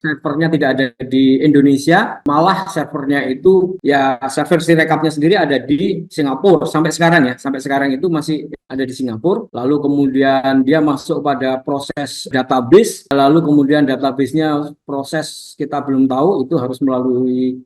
servernya tidak ada di Indonesia, malah servernya itu ya server Sirekapnya sendiri ada di Singapura sampai sekarang ya, sampai sekarang itu masih ada di Singapura. Lalu kemudian dia masuk pada proses database, lalu kemudian databasenya proses kita belum tahu itu harus melalui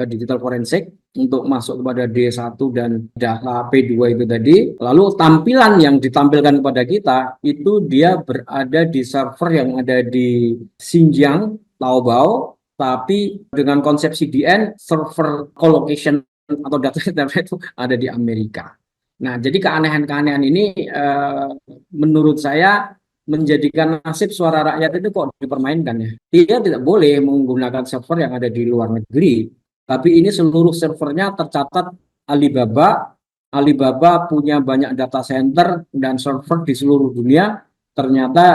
digital forensik untuk masuk kepada D1 dan data P2 itu tadi. Lalu tampilan yang ditampilkan kepada kita itu dia berada di server yang ada di Xinjiang, Taobao, tapi dengan konsep CDN, server colocation atau data center itu ada di Amerika. Nah, jadi keanehan-keanehan ini menurut saya menjadikan nasib suara rakyat itu kok dipermainkan ya. Dia tidak boleh menggunakan server yang ada di luar negeri, tapi ini seluruh servernya tercatat Alibaba. Alibaba punya banyak data center dan server di seluruh dunia. Ternyata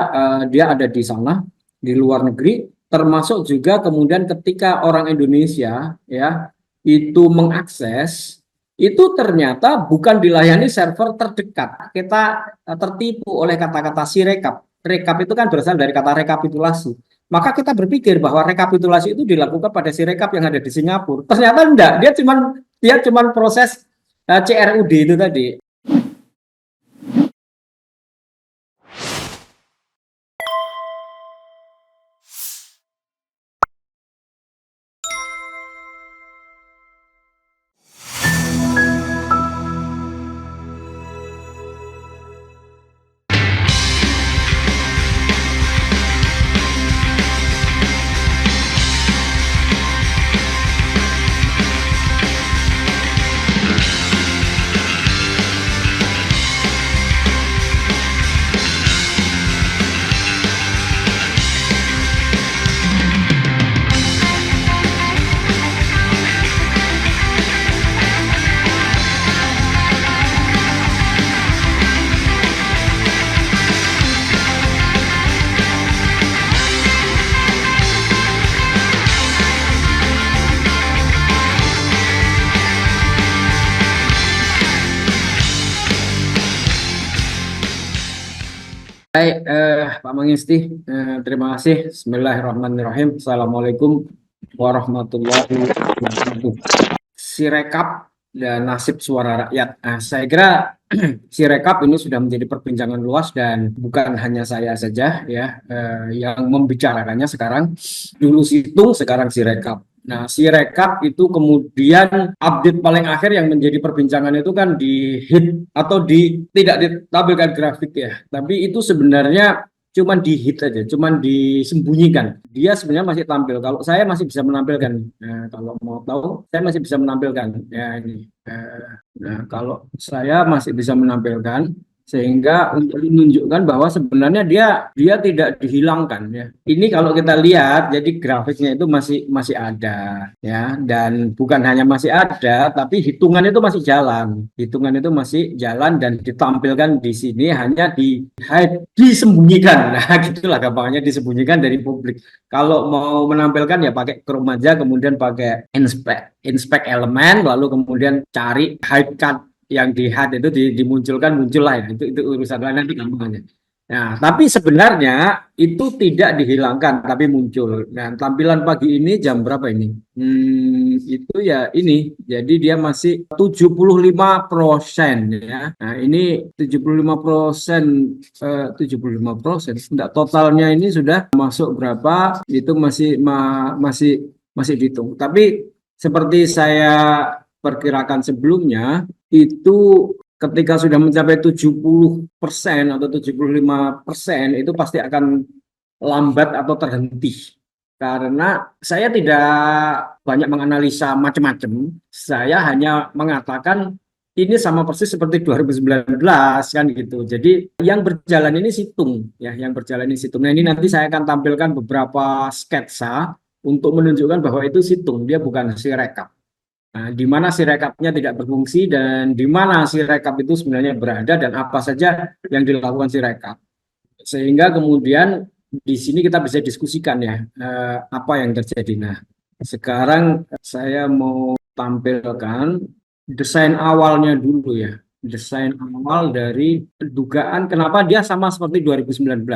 dia ada di sana, di luar negeri. Termasuk juga kemudian ketika orang Indonesia ya itu mengakses, itu ternyata bukan dilayani server terdekat. Kita tertipu oleh kata-kata sirekap. Rekap itu kan berasal dari kata rekapitulasi. Maka kita berpikir bahwa rekapitulasi itu dilakukan pada sirekap yang ada di Singapura. Ternyata enggak, dia cuman proses CRUD itu tadi. Baik, Pak Mangisti, terima kasih. Bismillahirrahmanirrahim. Assalamualaikum warahmatullahi wabarakatuh. Sirekap dan nasib suara rakyat. Nah, saya kira Sirekap ini sudah menjadi perbincangan luas dan bukan hanya saya saja ya yang membicarakannya sekarang. Dulu Situng, sekarang Sirekap. Nah, Sirekap itu kemudian update paling akhir yang menjadi perbincangan itu kan di hit atau tidak ditampilkan grafik ya, tapi itu sebenarnya cuman di hit aja, cuman disembunyikan. Dia sebenarnya masih tampil. Kalau saya masih bisa menampilkan. Nah, kalau mau tahu, saya masih bisa menampilkan. Ya ini. Nah, kalau saya masih bisa menampilkan, sehingga untuk menunjukkan bahwa sebenarnya dia tidak dihilangkan ya. Ini kalau kita lihat, jadi grafiknya itu masih masih ada ya, dan bukan hanya masih ada, tapi hitungan itu masih jalan. Hitungan itu masih jalan dan ditampilkan di sini hanya di hide, disembunyikan. Nah, gitulah gampangnya, disembunyikan dari publik. Kalau mau menampilkan ya pakai Chrome aja, kemudian pakai inspect elemen, lalu kemudian cari hide card yang di HUD itu dimunculkan, muncul lah ya. Itu urusan lain, nanti gampang aja. Nah, tapi sebenarnya itu tidak dihilangkan, tapi muncul. Nah, tampilan pagi ini jam berapa ini? Itu ya ini. Jadi dia masih 75% ya. Nah, ini 75%, 75%. Enggak, totalnya ini sudah masuk berapa? Itu masih dihitung. Tapi seperti saya perkirakan sebelumnya, itu ketika sudah mencapai 70% atau 75% itu pasti akan lambat atau terhenti. Karena saya tidak banyak menganalisa macam-macam, saya hanya mengatakan ini sama persis seperti 2019 kan gitu. Jadi yang berjalan ini situng ya, yang berjalan ini situng. Nah, ini nanti saya akan tampilkan beberapa sketsa untuk menunjukkan bahwa itu situng, dia bukan sirekap. Nah, di mana si rekapnya tidak berfungsi dan di mana si rekap itu sebenarnya berada dan apa saja yang dilakukan si rekap. Sehingga kemudian di sini kita bisa diskusikan ya apa yang terjadi. Nah, sekarang saya mau tampilkan desain awalnya dulu ya. Desain awal dari dugaan kenapa dia sama seperti 2019.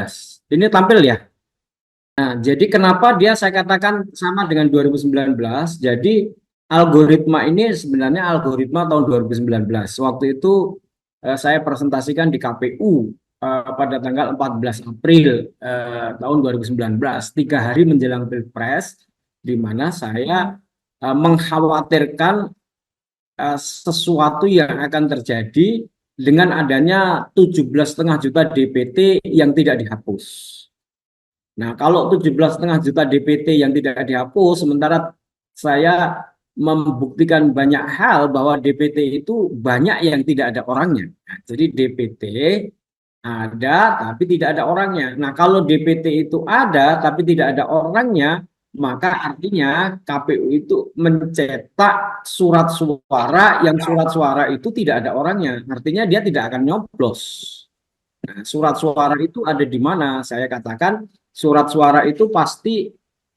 Ini tampil ya. Nah, jadi kenapa dia saya katakan sama dengan 2019? Jadi algoritma ini sebenarnya algoritma tahun 2019. Waktu itu saya presentasikan di KPU pada tanggal 14 April tahun 2019, 3 hari menjelang Pilpres, di mana saya mengkhawatirkan sesuatu yang akan terjadi dengan adanya 17,5 juta DPT yang tidak dihapus. Nah, kalau 17,5 juta DPT yang tidak dihapus, sementara saya membuktikan banyak hal bahwa DPT itu banyak yang tidak ada orangnya. Nah, jadi DPT ada tapi tidak ada orangnya. Nah, kalau DPT itu ada tapi tidak ada orangnya, maka artinya KPU itu mencetak surat suara yang surat suara itu tidak ada orangnya. Artinya dia tidak akan nyoblos. Nah, surat suara itu ada di mana? Saya katakan surat suara itu pasti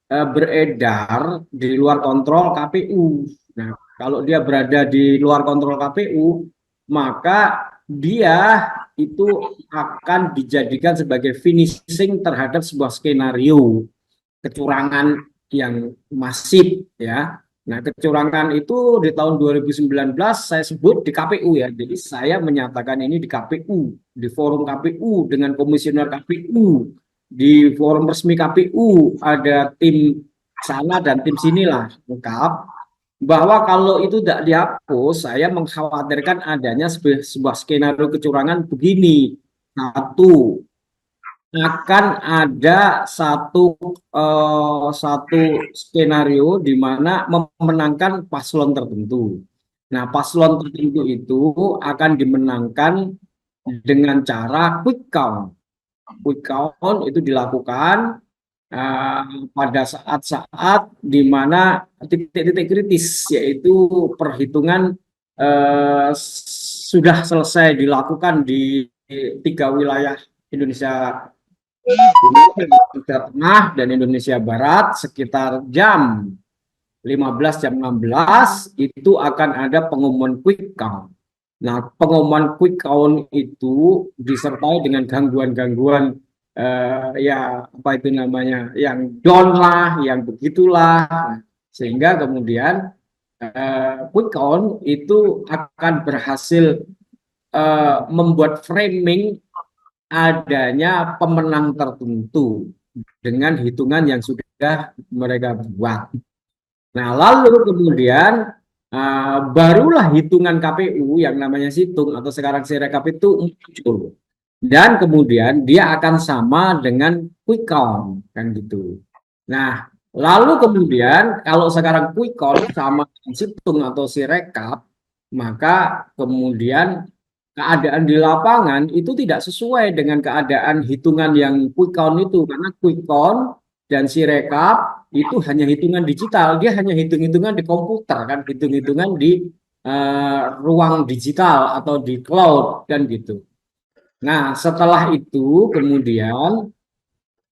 beredar di luar kontrol KPU. Nah, kalau dia berada di luar kontrol KPU, maka dia itu akan dijadikan sebagai finishing terhadap sebuah skenario kecurangan yang masif, ya. Nah, kecurangan itu di tahun 2019 saya sebut di KPU, ya. Jadi saya menyatakan ini di KPU, di forum KPU dengan komisioner KPU, di forum resmi KPU ada tim sana dan tim sinilah lengkap, bahwa kalau itu tidak dihapus, saya mengkhawatirkan adanya sebuah skenario kecurangan begini. Satu, akan ada satu skenario di mana memenangkan paslon tertentu. Nah, paslon tertentu itu akan dimenangkan dengan cara quick count. Quick count itu dilakukan pada saat-saat di mana titik-titik kritis, yaitu perhitungan sudah selesai dilakukan di 3 wilayah Indonesia, Indonesia Tengah dan Indonesia Barat, sekitar jam 15 jam 16 itu akan ada pengumuman quick count. Nah, pengumuman quick count itu disertai dengan gangguan-gangguan ya apa itu namanya, yang down lah, yang begitulah, sehingga kemudian quick count itu akan berhasil membuat framing adanya pemenang tertentu dengan hitungan yang sudah mereka buat. Nah, lalu kemudian barulah hitungan KPU yang namanya situng atau sekarang Sirekap itu muncul. Dan kemudian dia akan sama dengan quick count, kan gitu. Nah, lalu kemudian kalau sekarang quick count sama dengan situng atau Sirekap, maka kemudian keadaan di lapangan itu tidak sesuai dengan keadaan hitungan yang quick count itu, karena quick count dan Sirekap itu hanya hitungan digital, dia hanya hitung-hitungan di komputer, kan, hitung-hitungan di ruang digital atau di cloud, kan gitu. Nah, setelah itu kemudian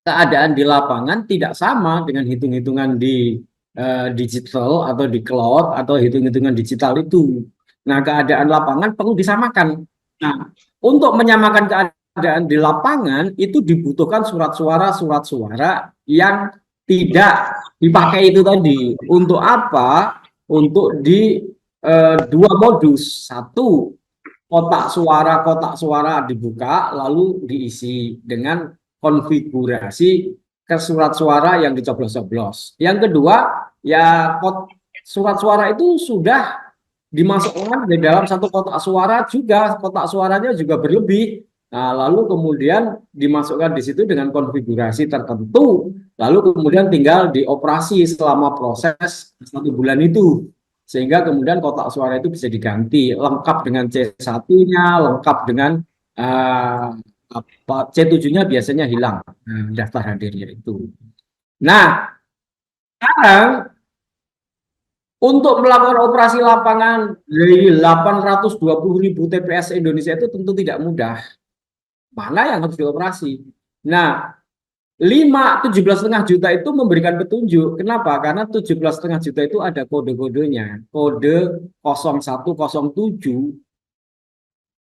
keadaan di lapangan tidak sama dengan hitung-hitungan di digital atau di cloud atau hitung-hitungan digital itu. Nah, keadaan lapangan perlu disamakan. Nah, untuk menyamakan keadaan di lapangan itu dibutuhkan surat suara yang tidak dipakai itu tadi. Untuk apa? Untuk di dua modus. Satu, kotak suara dibuka lalu diisi dengan konfigurasi ke surat suara yang dicoblos-coblos. Yang kedua, ya surat suara itu sudah dimasukkan di dalam satu kotak suara juga, kotak suaranya juga berlebih. Nah, lalu kemudian dimasukkan di situ dengan konfigurasi tertentu, lalu kemudian tinggal dioperasi selama proses 1 bulan itu. Sehingga kemudian kotak suara itu bisa diganti, lengkap dengan C1-nya, lengkap dengan C7-nya biasanya hilang, daftar hadirnya itu. Nah, sekarang untuk melakukan operasi lapangan dari 820.000 TPS Indonesia itu tentu tidak mudah. Mana yang harus dioperasi? Nah, 17,5 juta itu memberikan petunjuk. Kenapa? Karena 17,5 juta itu ada kode-kodenya. Kode 0107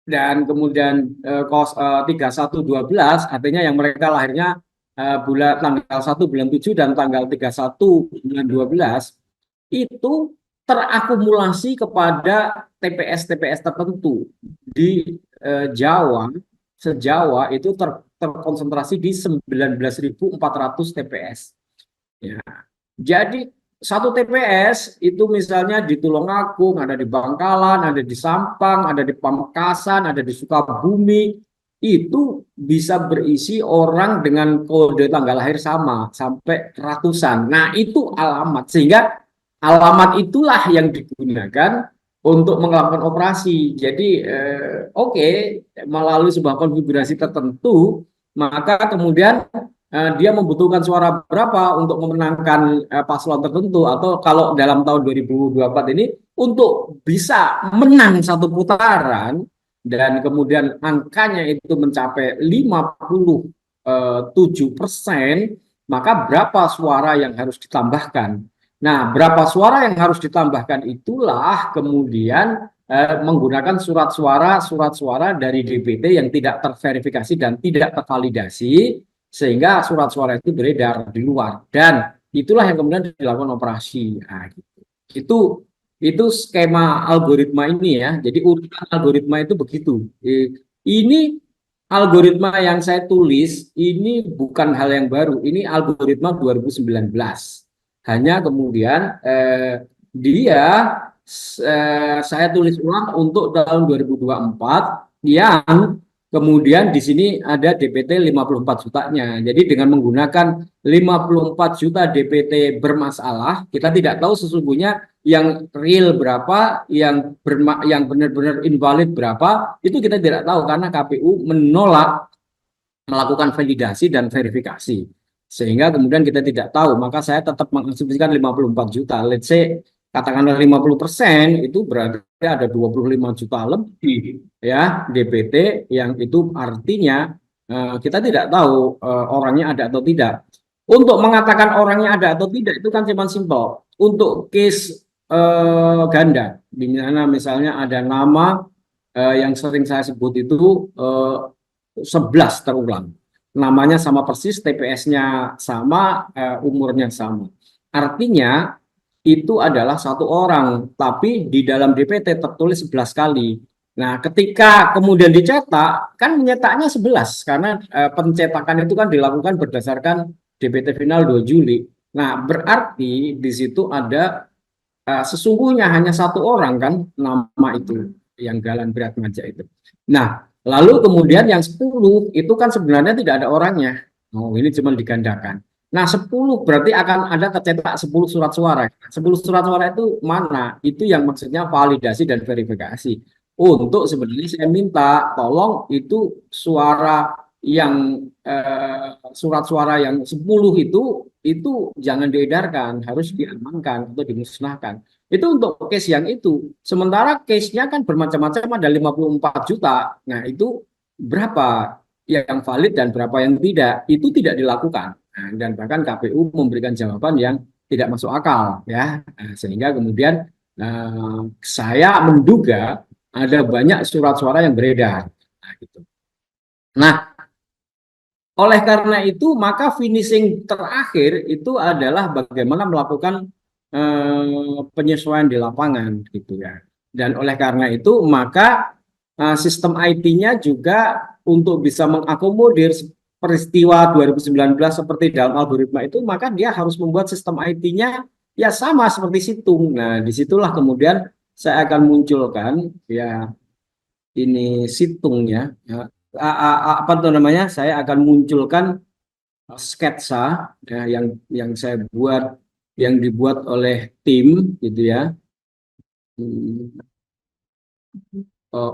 dan kemudian 3112, artinya yang mereka lahirnya bulan tanggal 1 bulan 7 dan tanggal 31 bulan 12 itu terakumulasi kepada TPS-TPS tertentu di Jawa, se-Jawa itu terkonsentrasi di 19.400 TPS. Ya. Jadi satu TPS itu misalnya di Tulungagung, ada di Bangkalan, ada di Sampang, ada di Pamekasan, ada di Sukabumi, itu bisa berisi orang dengan kode tanggal lahir sama sampai ratusan. Nah, itu alamat, sehingga alamat itulah yang digunakan untuk melakukan operasi. Jadi oke, melalui sebuah konfigurasi tertentu, maka kemudian dia membutuhkan suara berapa untuk memenangkan paslon tertentu, atau kalau dalam tahun 2024 ini untuk bisa menang satu putaran dan kemudian angkanya itu mencapai 57%, maka berapa suara yang harus ditambahkan. Nah, berapa suara yang harus ditambahkan itulah kemudian menggunakan surat suara dari DPT yang tidak terverifikasi dan tidak tervalidasi, sehingga surat suara itu beredar di luar, dan itulah yang kemudian dilakukan operasi. Nah, gitu. Itu skema algoritma ini ya. Jadi urutan algoritma itu begitu. Ini algoritma yang saya tulis ini bukan hal yang baru. Ini algoritma 2019. Hanya kemudian dia saya tulis ulang untuk tahun 2024 yang kemudian di sini ada DPT 54 jutanya. Jadi dengan menggunakan 54 juta DPT bermasalah, kita tidak tahu sesungguhnya yang real berapa, yang benar-benar invalid berapa, itu kita tidak tahu karena KPU menolak melakukan validasi dan verifikasi. Sehingga kemudian kita tidak tahu, maka saya tetap mengasumsikan 54 juta. Let's say katakanlah 50%, itu berarti ada 25 juta lebih ya DPT, yang itu artinya kita tidak tahu orangnya ada atau tidak. Untuk mengatakan orangnya ada atau tidak itu kan cuma simpel. Untuk case ganda, di mana misalnya ada nama yang sering saya sebut itu 11 terulang. Namanya sama persis, TPS-nya sama, umurnya sama. Artinya itu adalah satu orang, tapi di dalam DPT tertulis 11 kali. Nah, ketika kemudian dicetak, kan menyetaknya 11, karena pencetakan itu kan dilakukan berdasarkan DPT final 2 Juli. Nah, berarti di situ ada sesungguhnya hanya satu orang kan nama itu, yang Galan Priatmaja itu. Nah, lalu kemudian yang 10 itu kan sebenarnya tidak ada orangnya. Oh, ini cuma digandakan. Nah, 10 berarti akan ada tercetak 10 surat suara. 10 surat suara itu mana? Itu yang maksudnya validasi dan verifikasi. Untuk sebenarnya saya minta tolong itu suara yang surat suara yang 10 itu jangan diedarkan, harus diamankan atau dimusnahkan. Itu untuk case yang itu. Sementara case-nya kan bermacam-macam, ada 54 juta. Nah, itu berapa yang valid dan berapa yang tidak, itu tidak dilakukan. Nah, dan bahkan KPU memberikan jawaban yang tidak masuk akal ya. Nah, sehingga kemudian saya menduga ada banyak surat suara yang beredar. Nah, gitu. Nah, oleh karena itu, maka finishing terakhir itu adalah bagaimana melakukan penyesuaian di lapangan, gitu ya. Dan oleh karena itu, maka sistem IT-nya juga untuk bisa mengakomodir peristiwa 2019 seperti dalam algoritma itu, maka dia harus membuat sistem IT-nya ya sama seperti situng. Nah, disitulah kemudian saya akan munculkan ya ini situngnya. Ya, apa tuh namanya? Saya akan munculkan sketsa ya, yang saya buat, yang dibuat oleh tim gitu ya,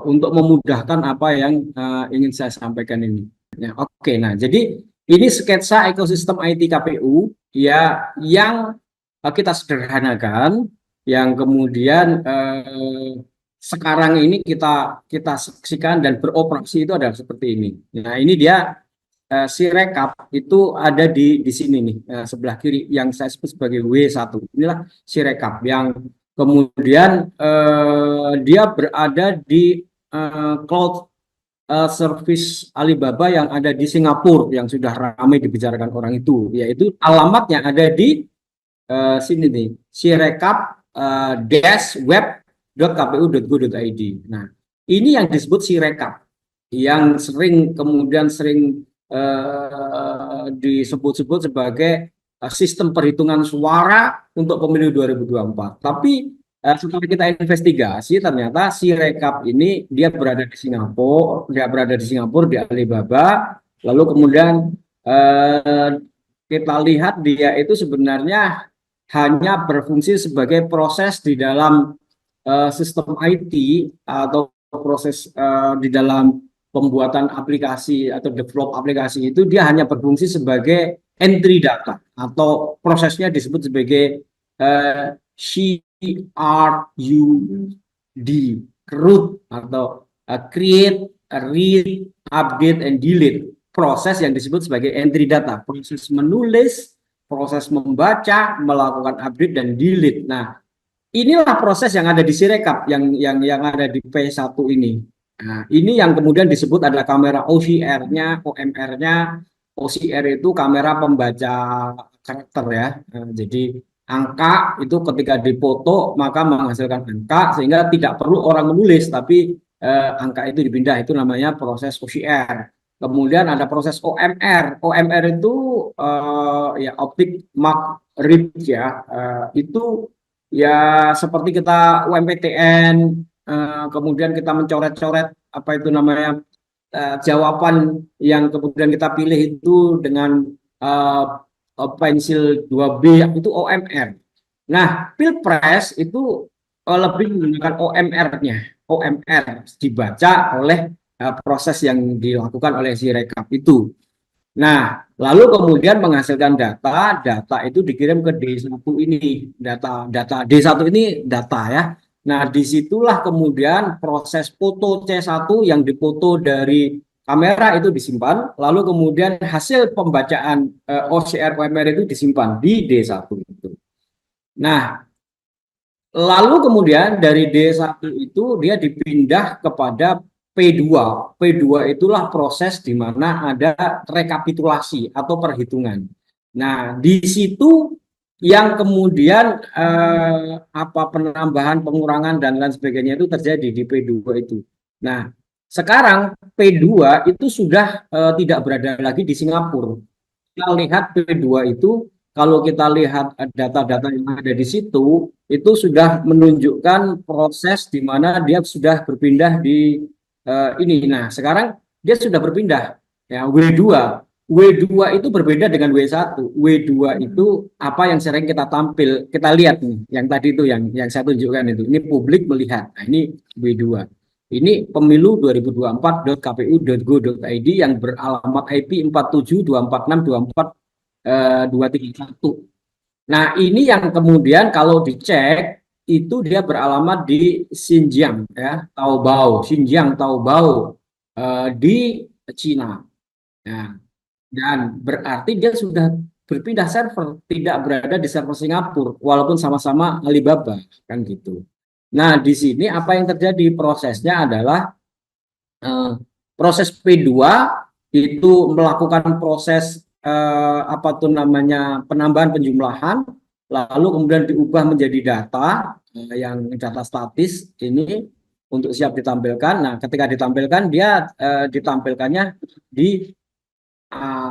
untuk memudahkan apa yang ingin saya sampaikan ini. Ya, oke, nah jadi ini sketsa ekosistem IT KPU ya yang kita sederhanakan, yang kemudian sekarang ini kita saksikan dan beroperasi itu adalah seperti ini. Nah, ini dia Sirekap itu ada di sini nih, sebelah kiri yang saya sebut sebagai W1. Inilah Sirekap yang kemudian dia berada di cloud service Alibaba yang ada di Singapura yang sudah ramai dibicarakan orang itu, yaitu alamatnya ada di sini nih, sirekap web.kpu.go.id. Nah, ini yang disebut sirekap, yang sering disebut-sebut sebagai sistem perhitungan suara untuk pemilu 2024. Tapi setelah kita investigasi, ternyata sirekap ini dia berada di Singapura di Alibaba. Lalu kemudian eh, kita lihat dia itu sebenarnya hanya berfungsi sebagai proses di dalam sistem IT atau proses di dalam pembuatan aplikasi atau develop aplikasi itu, dia hanya berfungsi sebagai entry data atau prosesnya disebut sebagai CRUD, CRUD atau create, read, update, and delete. Proses yang disebut sebagai entry data, proses menulis, proses membaca, melakukan update dan delete. Nah, inilah proses yang ada di Sirekap yang ada di P1 ini. Nah, ini yang kemudian disebut ada kamera OCR-nya, OMR-nya. OCR itu kamera pembaca karakter ya. Jadi angka itu ketika dipoto maka menghasilkan angka sehingga tidak perlu orang menulis, tapi angka itu dipindah, itu namanya proses OCR. Kemudian ada proses OMR. OMR itu ya optic mark read ya. Itu ya seperti kita UMPTN, kemudian kita mencoret-coret apa itu namanya jawaban yang kemudian kita pilih itu dengan uh, pensil 2B itu OMR. Nah, Pilpres itu lebih menggunakan OMR-nya. OMR dibaca oleh proses yang dilakukan oleh si rekap itu. Nah, lalu kemudian menghasilkan data, data itu dikirim ke D1 ini, data D1 ini data ya. Nah, disitulah kemudian proses foto C1 yang dipoto dari kamera itu disimpan, lalu kemudian hasil pembacaan OCR OMR itu disimpan di D1 itu. Nah, lalu kemudian dari D1 itu dia dipindah kepada P2. P2 itulah proses di mana ada rekapitulasi atau perhitungan. Nah, di situ yang kemudian penambahan, pengurangan dan lain sebagainya itu terjadi di P2 itu. Nah, sekarang P2 itu sudah tidak berada lagi di Singapura. Kita lihat P2 itu, kalau kita lihat data-data yang ada di situ, itu sudah menunjukkan proses di mana dia sudah berpindah di ini. Nah, sekarang dia sudah berpindah ya W2. W2 itu berbeda dengan W1. W2 itu apa yang sering kita lihat nih, yang tadi itu yang saya tunjukkan itu. Ini publik melihat. Nah, ini W2. Ini pemilu 2024.kpu.go.id yang beralamat IP 4724624624 Nah, ini yang kemudian kalau dicek itu dia beralamat di Xinjiang ya, Taobao, Xinjiang Taobao di Cina. Nah, dan berarti dia sudah berpindah server, tidak berada di server Singapura, walaupun sama-sama Alibaba kan gitu. Nah, di sini apa yang terjadi prosesnya adalah proses P2 itu melakukan proses penambahan penjumlahan, lalu kemudian diubah menjadi data yang data statis ini untuk siap ditampilkan. Nah, ketika ditampilkan dia ditampilkannya di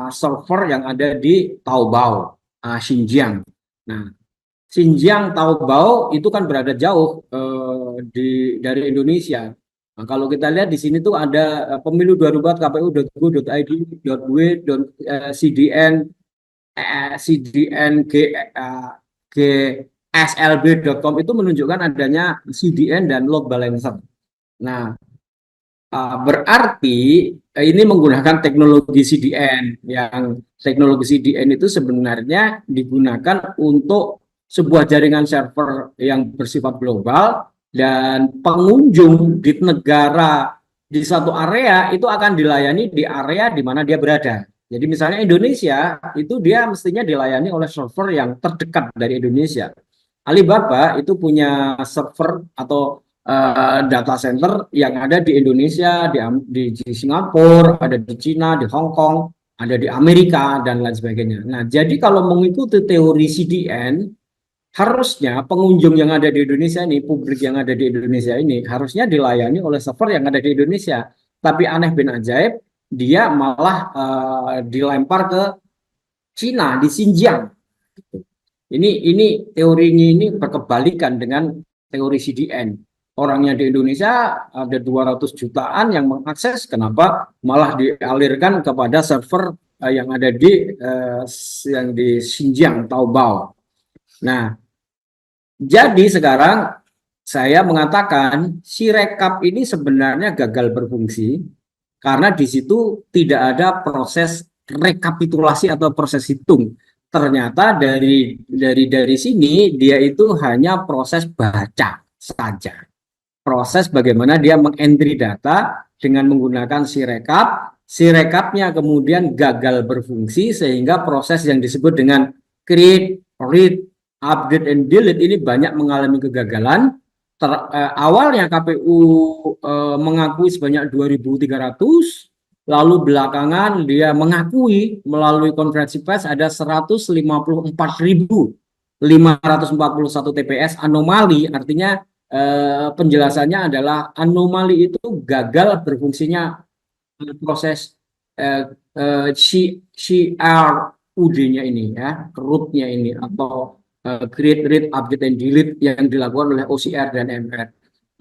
server yang ada di Taobao, Xinjiang. Nah, Xinjiang Taobao itu kan berada jauh dari Indonesia. Nah, kalau kita lihat di sini tuh ada pemilu 2024 kpu.go.id .cdn cdn gslb.com itu menunjukkan adanya CDN dan load balancer. Nah, berarti ini menggunakan teknologi CDN, yang teknologi CDN itu sebenarnya digunakan untuk sebuah jaringan server yang bersifat global, dan pengunjung di negara di satu area itu akan dilayani di area di mana dia berada. Jadi misalnya Indonesia itu dia mestinya dilayani oleh server yang terdekat dari Indonesia. Alibaba itu punya server atau data center yang ada di Indonesia, di Singapura, ada di Cina, di Hong Kong, ada di Amerika, dan lain sebagainya. Nah, jadi kalau mengikuti teori CDN, harusnya pengunjung yang ada di Indonesia ini, publik yang ada di Indonesia ini, harusnya dilayani oleh server yang ada di Indonesia. Tapi aneh bin ajaib, dia malah dilempar ke Cina, di Xinjiang. Ini teorinya ini berkebalikan dengan teori CDN. Orangnya di Indonesia ada 200 jutaan yang mengakses, kenapa malah dialirkan kepada server yang ada di Xinjiang, Taobao. Nah, jadi sekarang saya mengatakan si rekap ini sebenarnya gagal berfungsi karena di situ tidak ada proses rekapitulasi atau proses hitung. Ternyata dari sini dia itu hanya proses baca saja. Proses bagaimana dia mengentry data dengan menggunakan si rekapnya kemudian gagal berfungsi sehingga proses yang disebut dengan create, read, update, and delete ini banyak mengalami kegagalan. Awalnya KPU mengakui sebanyak 2.300, lalu belakangan dia mengakui melalui konferensi pers ada 154.541 TPS anomali, artinya penjelasannya adalah anomali itu gagal berfungsinya proses CRUD-nya ini ya, root-nya ini atau create, read, update, and delete yang dilakukan oleh OCR dan MR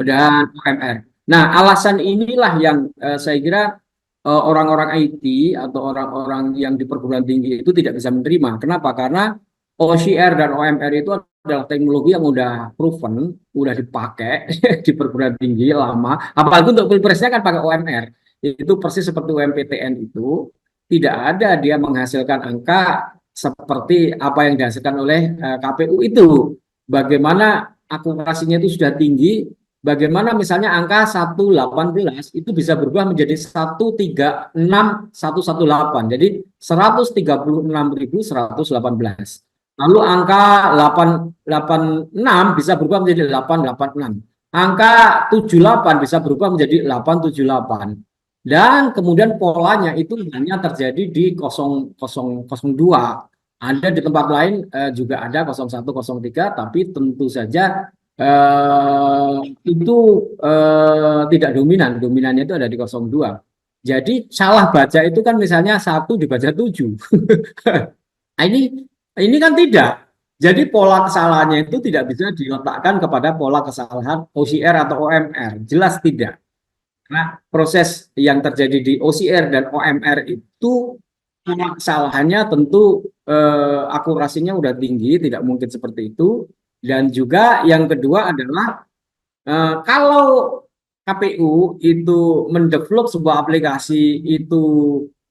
dan OMR. Nah, alasan inilah yang saya kira orang-orang IT atau orang-orang yang di perguruan tinggi itu tidak bisa menerima. Kenapa? Karena OCR dan OMR itu adalah teknologi yang udah proven, udah dipakai di perguruan tinggi lama. Apalagi untuk pilpresnya kan pakai OMR. Itu persis seperti UMPTN itu, tidak ada dia menghasilkan angka seperti apa yang dihasilkan oleh KPU itu. Bagaimana akurasinya itu sudah tinggi, bagaimana misalnya angka 118 itu bisa berubah menjadi 136.118. Jadi 136.118. Lalu angka 886 bisa berubah menjadi 886. Angka 78 bisa berubah menjadi 878. Dan kemudian polanya itu hanya terjadi di 0002. Ada di tempat lain juga ada 0103, tapi tentu saja itu tidak dominan. Dominannya itu ada di 02. Jadi salah baca itu kan misalnya 1 dibaca 7. Nah, ini kan tidak. Jadi pola kesalahannya itu tidak bisa diletakkan kepada pola kesalahan OCR atau OMR. Jelas tidak. Nah, proses yang terjadi di OCR dan OMR itu kesalahannya tentu akurasinya udah tinggi, tidak mungkin seperti itu. Dan juga yang kedua adalah kalau KPU itu mendevelop sebuah aplikasi itu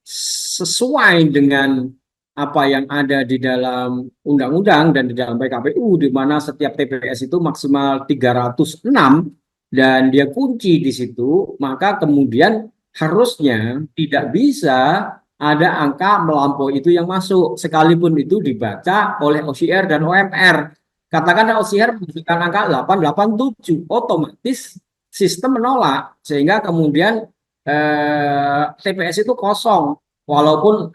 sesuai dengan apa yang ada di dalam undang-undang dan di dalam PKPU, di mana setiap TPS itu maksimal 306 dan dia kunci di situ, maka kemudian harusnya tidak bisa ada angka melampaui itu yang masuk, sekalipun itu dibaca oleh OCR dan OMR. Katakan OCR memberikan angka 887, otomatis sistem menolak, sehingga kemudian TPS itu kosong, walaupun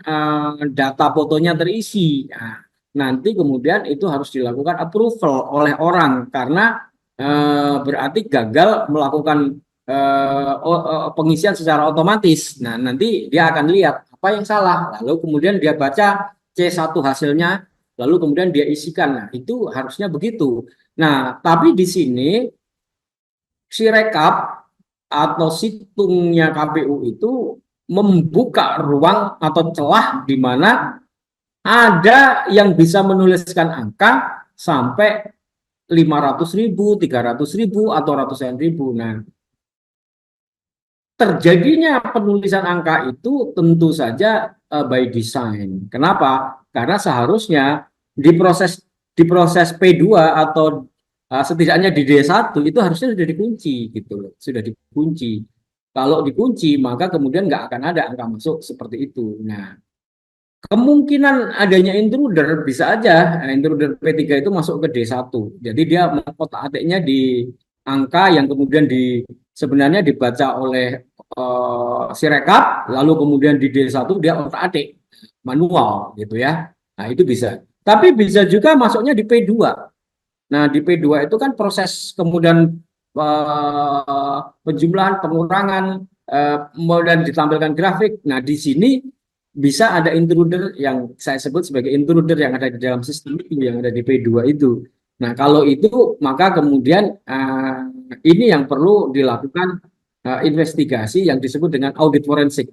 data fotonya terisi. Nah, nanti kemudian itu harus dilakukan approval oleh orang, karena berarti gagal melakukan pengisian secara otomatis. Nah, nanti dia akan lihat apa yang salah, lalu kemudian dia baca C1 hasilnya, lalu kemudian dia isikan. Nah, itu harusnya begitu. Nah, tapi di sini si rekap atau situngnya KPU itu membuka ruang atau celah di mana ada yang bisa menuliskan angka sampai 500.000, 300.000, atau ratusan ribu. Nah, terjadinya penulisan angka itu tentu saja by design. Kenapa? Karena seharusnya di proses P2 atau setidaknya di D1 itu harusnya sudah dikunci gitu loh, sudah dikunci. Kalau dikunci maka kemudian nggak akan ada angka masuk seperti itu. Nah, kemungkinan adanya intruder bisa aja intruder P3 itu masuk ke D1. Jadi dia otak-atiknya angka yang kemudian sebenarnya dibaca oleh Sirekap, lalu kemudian di D1 dia otak-atik manual gitu ya. Nah, itu bisa. Tapi bisa juga masuknya di P2. Nah, di P2 itu kan proses kemudian penjumlahan, pengurangan, kemudian ditampilkan grafik. Nah, di sini bisa ada intruder yang saya sebut sebagai intruder yang ada di dalam sistem itu, yang ada di P2 itu. Nah, kalau itu maka kemudian ini yang perlu dilakukan investigasi yang disebut dengan audit forensik.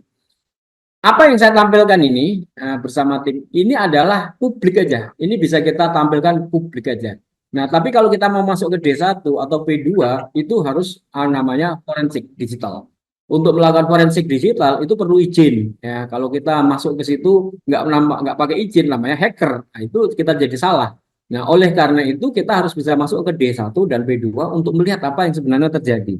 Apa yang saya tampilkan ini bersama tim ini adalah publik aja. Ini bisa kita tampilkan publik aja. Nah, tapi kalau kita mau masuk ke D1 atau P2 itu harus namanya forensik digital. Untuk melakukan forensik digital itu perlu izin. Ya, kalau kita masuk ke situ nggak pakai izin namanya hacker. Nah, itu kita jadi salah. Nah, oleh karena itu kita harus bisa masuk ke D1 dan P2 untuk melihat apa yang sebenarnya terjadi.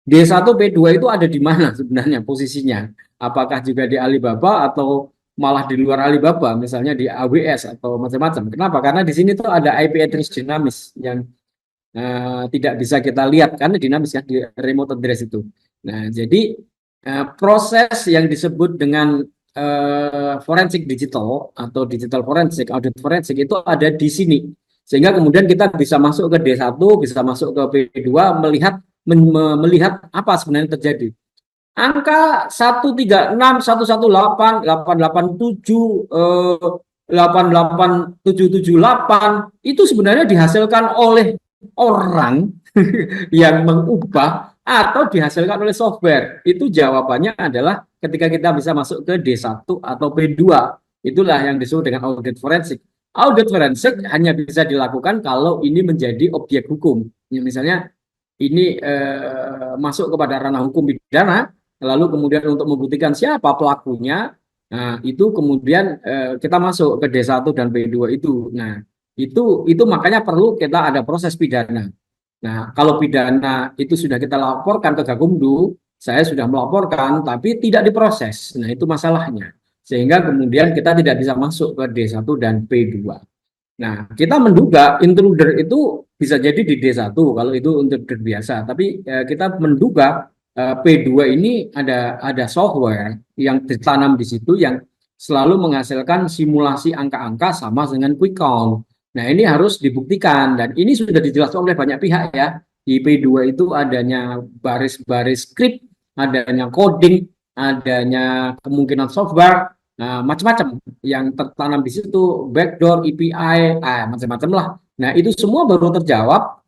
D1 P2 itu ada di mana sebenarnya posisinya? Apakah juga di Alibaba atau malah di luar Alibaba, misalnya di AWS atau macam-macam. Kenapa? Karena di sini tuh ada IP address dinamis yang tidak bisa kita lihat karena dinamis ya di remote address itu. Nah, jadi proses yang disebut dengan forensik digital atau digital forensik, audit forensik itu ada di sini. Sehingga kemudian kita bisa masuk ke D1, bisa masuk ke P2 melihat apa sebenarnya terjadi. Angka 136, 118, 887, 88778 itu sebenarnya dihasilkan oleh orang yang mengubah atau dihasilkan oleh software. Itu jawabannya adalah ketika kita bisa masuk ke D1 atau P2. Itulah yang disebut dengan audit forensik. Audit forensik hanya bisa dilakukan kalau ini menjadi objek hukum. Ya, misalnya ini masuk kepada ranah hukum pidana, lalu kemudian untuk membuktikan siapa pelakunya, nah itu kemudian kita masuk ke D1 dan P2 itu. Nah, itu makanya perlu kita ada proses pidana. Nah, kalau pidana itu sudah kita laporkan ke Gakumdu, saya sudah melaporkan tapi tidak diproses. Nah, itu masalahnya. Sehingga kemudian kita tidak bisa masuk ke D1 dan P2. Nah, kita menduga intruder itu bisa jadi di D1 kalau itu intruder biasa, tapi kita menduga P2 ini ada software yang ditanam di situ yang selalu menghasilkan simulasi angka-angka sama dengan quick count. Nah, ini harus dibuktikan dan ini sudah dijelaskan oleh banyak pihak ya. Di P2 itu adanya baris-baris script, adanya coding, adanya kemungkinan software. Nah, macam-macam yang tertanam di situ, backdoor, API, macam-macam lah. Nah, itu semua baru terjawab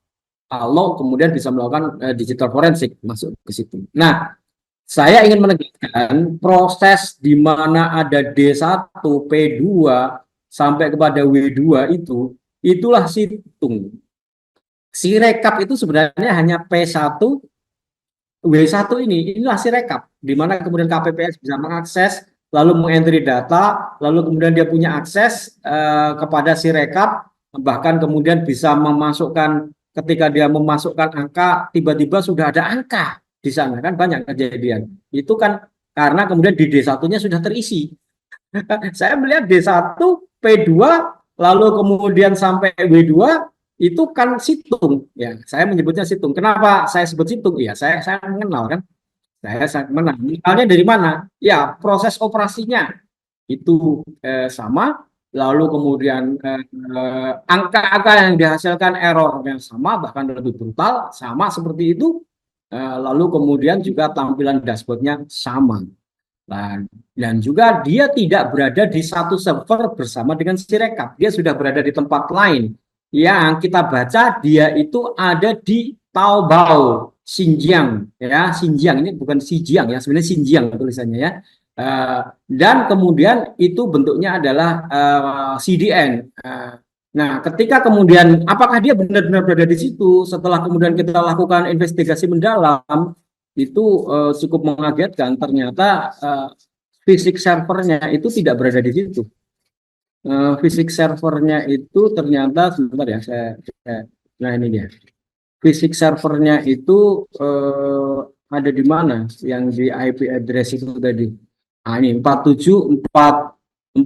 kalau kemudian bisa melakukan digital forensik masuk ke situ. Nah, saya ingin menegaskan proses di mana ada D1, P2 sampai kepada W2 itulah situng. Sirekap itu sebenarnya hanya P1, W1 inilah Sirekap, di mana kemudian KPPS bisa mengakses lalu mengentry data, lalu kemudian dia punya akses kepada Sirekap, bahkan kemudian bisa memasukkan ketika dia memasukkan angka, tiba-tiba sudah ada angka di sana kan banyak kejadian. Itu kan karena kemudian di D1-nya sudah terisi. Saya melihat D1, P2, lalu kemudian sampai W2 itu kan situng ya. Saya menyebutnya situng. Kenapa saya sebut situng? Ya, saya mengenal kan. Saya menang. Misalnya dari mana? Ya, proses operasinya itu sama, lalu kemudian angka-angka yang dihasilkan error yang sama, bahkan lebih brutal, sama seperti itu. Lalu kemudian juga tampilan dashboardnya sama. Dan juga dia tidak berada di satu server bersama dengan Sirekap. Dia sudah berada di tempat lain. Yang kita baca dia itu ada di Taobao, Xinjiang, ya Xinjiang ini bukan Xinjiang ya sebenarnya Xinjiang tulisannya ya. Dan kemudian itu bentuknya adalah CDN. Nah, ketika kemudian apakah dia benar-benar berada di situ setelah kemudian kita lakukan investigasi mendalam itu cukup mengagetkan. Ternyata fisik servernya itu tidak berada di situ. Fisik servernya itu ternyata sebentar ya nah ini dia. Fisik servernya itu ada di mana? Yang di IP address itu tadi. Nah, ini 4742624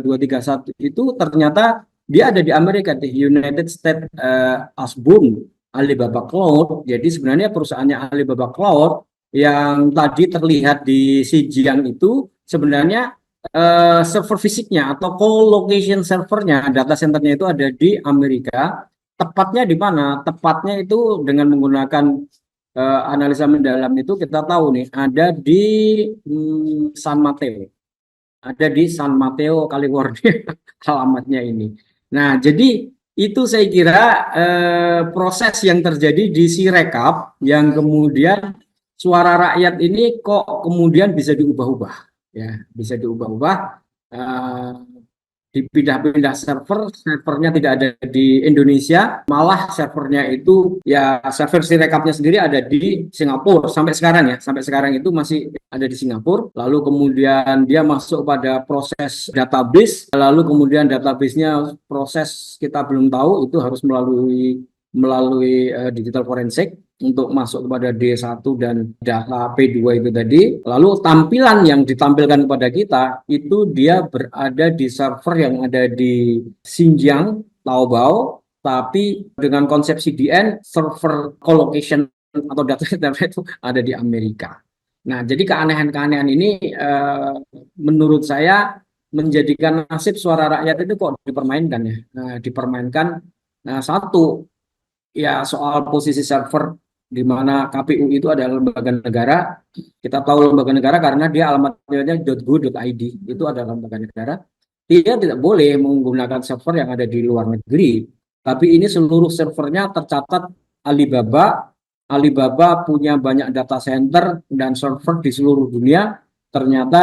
231 itu ternyata dia ada di Amerika di United States Ashburn. Alibaba Cloud. Jadi sebenarnya perusahaannya Alibaba Cloud yang tadi terlihat di Xinjiang itu sebenarnya server fisiknya atau co-location servernya, data centernya itu ada di Amerika. Tepatnya di mana? Tepatnya itu dengan menggunakan analisa mendalam itu kita tahu nih ada di San Mateo. Ada di San Mateo, California alamatnya ini. Nah, jadi itu saya kira proses yang terjadi di Sirekap yang kemudian suara rakyat ini kok kemudian bisa diubah-ubah, ya, bisa diubah-ubah. eh, Dipindah-pindah servernya tidak ada di Indonesia, malah servernya itu ya server Sirekapnya sendiri ada di Singapura sampai sekarang ya, sampai sekarang itu masih ada di Singapura. Lalu kemudian dia masuk pada proses database, lalu kemudian databasenya proses kita belum tahu itu harus melalui digital forensik untuk masuk kepada D1 dan data P2 itu tadi. Lalu tampilan yang ditampilkan kepada kita itu dia berada di server yang ada di Xinjiang, Taobao, tapi dengan konsep CDN, server colocation atau data center itu ada di Amerika. Nah, jadi keanehan-keanehan ini menurut saya menjadikan nasib suara rakyat itu kok dipermainkan ya. Dipermainkan satu ya soal posisi server di mana KPU itu adalah lembaga negara. Kita tahu lembaga negara karena dia alamatnya .go.id itu adalah lembaga negara. Dia tidak boleh menggunakan server yang ada di luar negeri. Tapi ini seluruh servernya tercatat Alibaba. Alibaba punya banyak data center dan server di seluruh dunia. Ternyata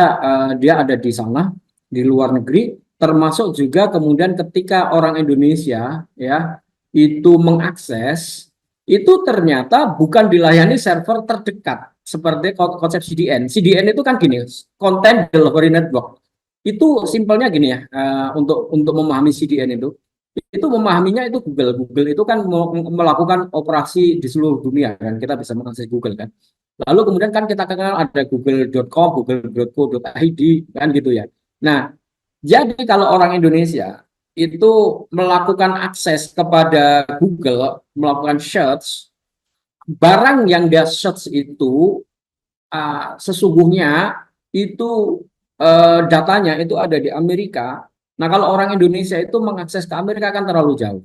dia ada di sana, di luar negeri. Termasuk juga kemudian ketika orang Indonesia ya itu mengakses, itu ternyata bukan dilayani server terdekat seperti konsep CDN. CDN itu kan gini, Content Delivery Network. Itu simpelnya gini ya, untuk memahami CDN itu memahaminya itu Google. Google itu kan melakukan operasi di seluruh dunia kan, kita bisa mengakses Google kan. Lalu kemudian kan kita kenal ada google.com, google.co.id kan gitu ya. Nah, jadi kalau orang Indonesia itu melakukan akses kepada Google, melakukan search, barang yang dia search itu sesungguhnya itu datanya itu ada di Amerika. Nah, kalau orang Indonesia itu mengakses ke Amerika kan terlalu jauh.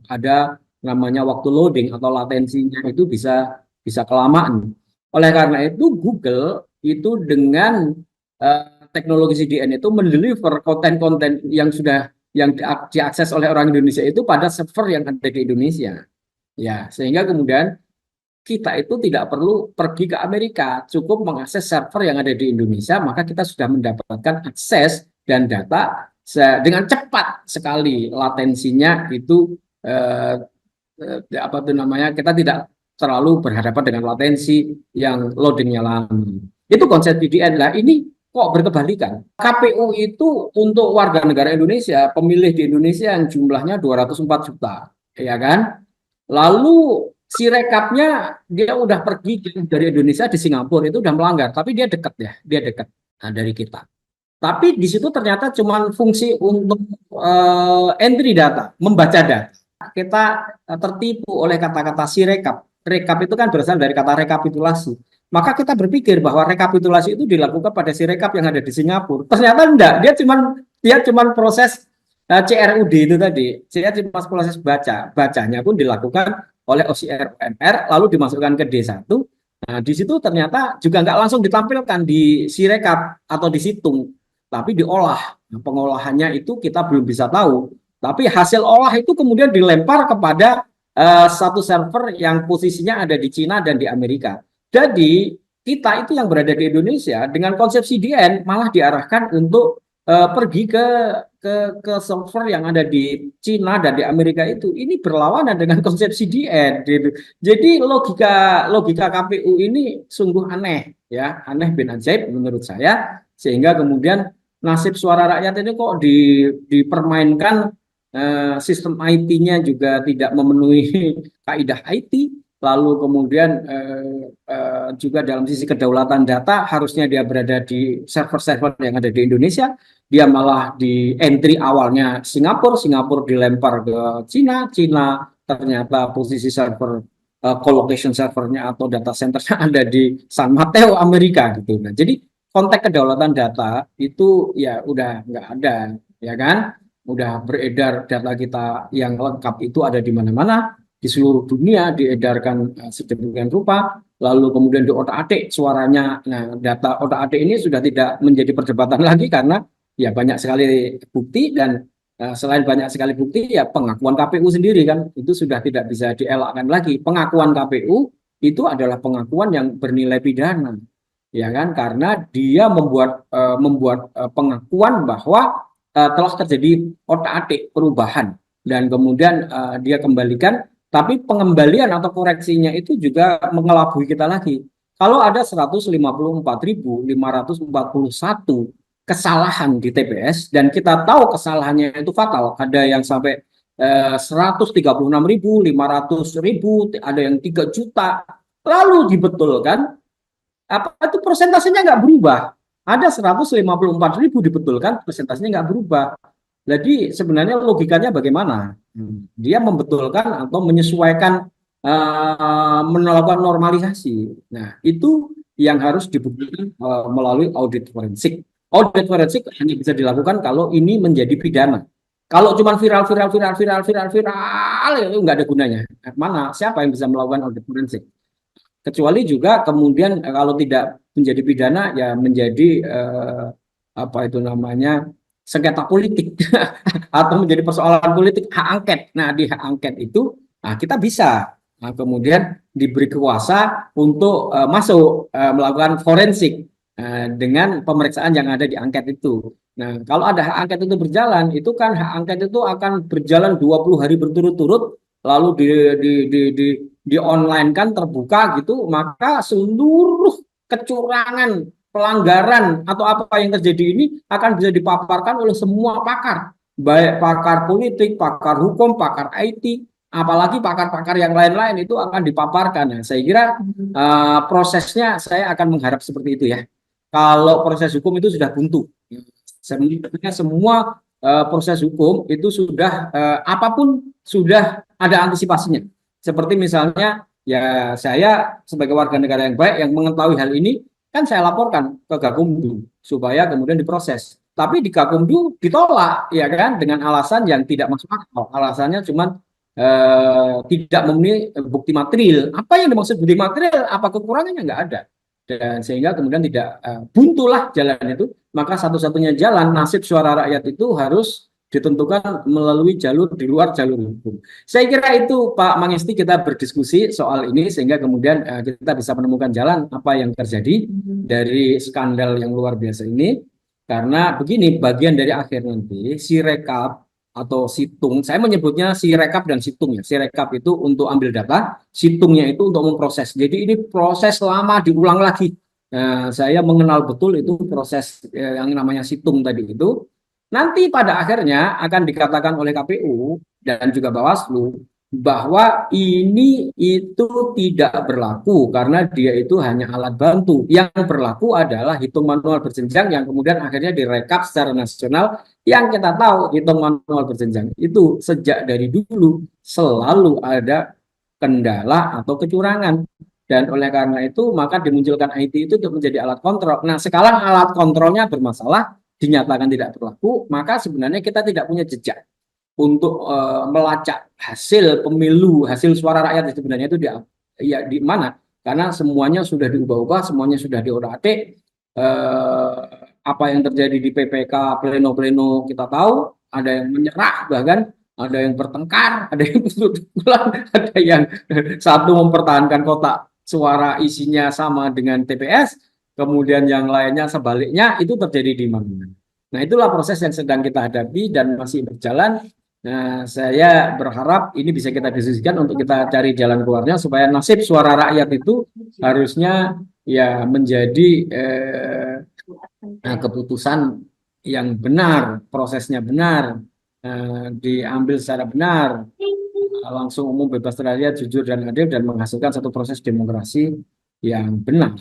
Ada namanya waktu loading atau latensinya itu bisa kelamaan. Oleh karena itu Google itu dengan teknologi CDN itu mendeliver konten-konten yang diakses oleh orang Indonesia itu pada server yang ada di Indonesia. Ya, sehingga kemudian kita itu tidak perlu pergi ke Amerika, cukup mengakses server yang ada di Indonesia, maka kita sudah mendapatkan akses dan data dengan cepat sekali. Latensinya itu apa itu namanya, kita tidak terlalu berhadapan dengan latensi yang loadingnya lama. Itu konsep VDN lah. Ini kok berkebalikan. KPU itu untuk warga negara Indonesia, pemilih di Indonesia yang jumlahnya 204 juta, ya kan? Lalu si rekapnya dia udah pergi dari Indonesia di Singapura itu udah melanggar, tapi dia dekat ya, dia dekat dari kita. Tapi di situ ternyata cuma fungsi untuk entry data, membaca data. Kita tertipu oleh kata-kata si rekap. Rekap itu kan berasal dari kata rekapitulasi. Maka kita berpikir bahwa rekapitulasi itu dilakukan pada si rekap yang ada di Singapura. Ternyata enggak, dia cuma proses CRUD itu tadi. Dia cuma proses bacanya pun dilakukan oleh OCR UMR lalu dimasukkan ke D1. Nah, di situ ternyata juga nggak langsung ditampilkan di Sirekap atau di situng, tapi diolah. Nah, pengolahannya itu kita belum bisa tahu. Tapi hasil olah itu kemudian dilempar kepada satu server yang posisinya ada di Cina dan di Amerika. Jadi kita itu yang berada di Indonesia dengan konsep CDN malah diarahkan untuk pergi ke server yang ada di Cina dan di Amerika itu. Ini berlawanan dengan konsep CDN. Gitu. Jadi logika KPU ini sungguh aneh ya, aneh bin ajaib menurut saya, sehingga kemudian nasib suara rakyat ini kok dipermainkan. Sistem IT-nya juga tidak memenuhi kaidah IT, lalu kemudian juga dalam sisi kedaulatan data harusnya dia berada di server-server yang ada di Indonesia, dia malah di entry awalnya Singapura dilempar ke Cina ternyata posisi server colocation servernya atau data centernya ada di San Mateo Amerika gitu. Nah, jadi konteks kedaulatan data itu ya udah nggak ada, ya kan? Udah beredar data kita yang lengkap itu ada di mana-mana di seluruh dunia, diedarkan sedemikian rupa, lalu kemudian diotak-atik suaranya. Nah, data otak-atik ini sudah tidak menjadi perdebatan lagi karena ya banyak sekali bukti, dan selain banyak sekali bukti, ya pengakuan KPU sendiri kan itu sudah tidak bisa dielakkan lagi. Pengakuan KPU itu adalah pengakuan yang bernilai pidana, ya kan? Karena dia membuat pengakuan bahwa telah terjadi otak-atik perubahan dan kemudian dia kembalikan, tapi pengembalian atau koreksinya itu juga mengelabui kita lagi. Kalau ada 154.541 kesalahan di TPS dan kita tahu kesalahannya itu fatal, ada yang sampai 136.000, 500.000, ada yang 3 juta, lalu dibetulkan, apa itu persentasenya nggak berubah. Ada 154.000 dibetulkan, persentasenya nggak berubah. Jadi sebenarnya logikanya bagaimana? Dia membetulkan atau menyesuaikan, melakukan normalisasi. Nah, itu yang harus dibuktikan melalui audit forensik. Audit forensik hanya bisa dilakukan kalau ini menjadi pidana. Kalau cuma viral, itu nggak ada gunanya. Mana? Siapa yang bisa melakukan audit forensik? Kecuali juga kemudian kalau tidak menjadi pidana ya menjadi apa itu namanya, sengketa politik atau menjadi persoalan politik, hak angket. Nah, di hak angket itu kita bisa kemudian diberi kuasa untuk masuk melakukan forensik dengan pemeriksaan yang ada di angket itu. Nah, kalau ada hak angket itu berjalan, itu kan hak angket itu akan berjalan 20 hari berturut-turut, lalu di online kan terbuka gitu, maka seluruh kecurangan, pelanggaran atau apa yang terjadi ini akan bisa dipaparkan oleh semua pakar, baik pakar politik, pakar hukum, pakar IT, apalagi pakar-pakar yang lain-lain itu akan dipaparkan. Nah, saya kira prosesnya saya akan mengharap seperti itu ya. Kalau proses hukum itu sudah buntu, sebenarnya semua proses hukum itu sudah apapun sudah ada antisipasinya. Seperti misalnya ya saya sebagai warga negara yang baik yang mengetahui hal ini, kan saya laporkan ke Gakumdu supaya kemudian diproses. Tapi di Gakumdu ditolak, ya kan, dengan alasan yang tidak masuk akal. Alasannya cuma tidak memenuhi bukti material. Apa yang dimaksud bukti material? Apa kekurangannya? Nggak ada. Dan sehingga kemudian tidak buntulah jalan itu. Maka satu-satunya jalan nasib suara rakyat itu harus ditentukan melalui jalur di luar jalur hukum. Saya kira itu Pak Mangesti, kita berdiskusi soal ini sehingga kemudian kita bisa menemukan jalan apa yang terjadi dari skandal yang luar biasa ini. Karena begini, bagian dari akhir nanti si rekap atau situng, saya menyebutnya si rekap dan situng ya. Si rekap itu untuk ambil data, situngnya itu untuk memproses. Jadi ini proses lama diulang lagi. Nah, saya mengenal betul itu proses yang namanya situng tadi itu. Nanti pada akhirnya akan dikatakan oleh KPU dan juga Bawaslu bahwa ini itu tidak berlaku karena dia itu hanya alat bantu. Yang berlaku adalah hitung manual berjenjang yang kemudian akhirnya direkap secara nasional. Yang kita tahu hitung manual berjenjang itu sejak dari dulu selalu ada kendala atau kecurangan. Dan oleh karena itu maka dimunculkan IT itu untuk menjadi alat kontrol. Nah, sekarang alat kontrolnya bermasalah, dinyatakan tidak berlaku, maka sebenarnya kita tidak punya jejak untuk melacak hasil pemilu, hasil suara rakyat sebenarnya itu di mana? Karena semuanya sudah diubah-ubah, semuanya sudah diotak-atik. Apa yang terjadi di PPK pleno-pleno kita tahu, ada yang menyerah bahkan, ada yang bertengkar, ada yang ada yang satu mempertahankan kotak suara isinya sama dengan TPS, kemudian yang lainnya sebaliknya, itu terjadi di mana. Nah, itulah proses yang sedang kita hadapi dan masih berjalan. Nah, saya berharap ini bisa kita diskusikan untuk kita cari jalan keluarnya supaya nasib suara rakyat itu harusnya ya menjadi keputusan yang benar, prosesnya benar, diambil secara benar, langsung umum bebas rakyat, jujur dan adil, dan menghasilkan satu proses demokrasi yang benar.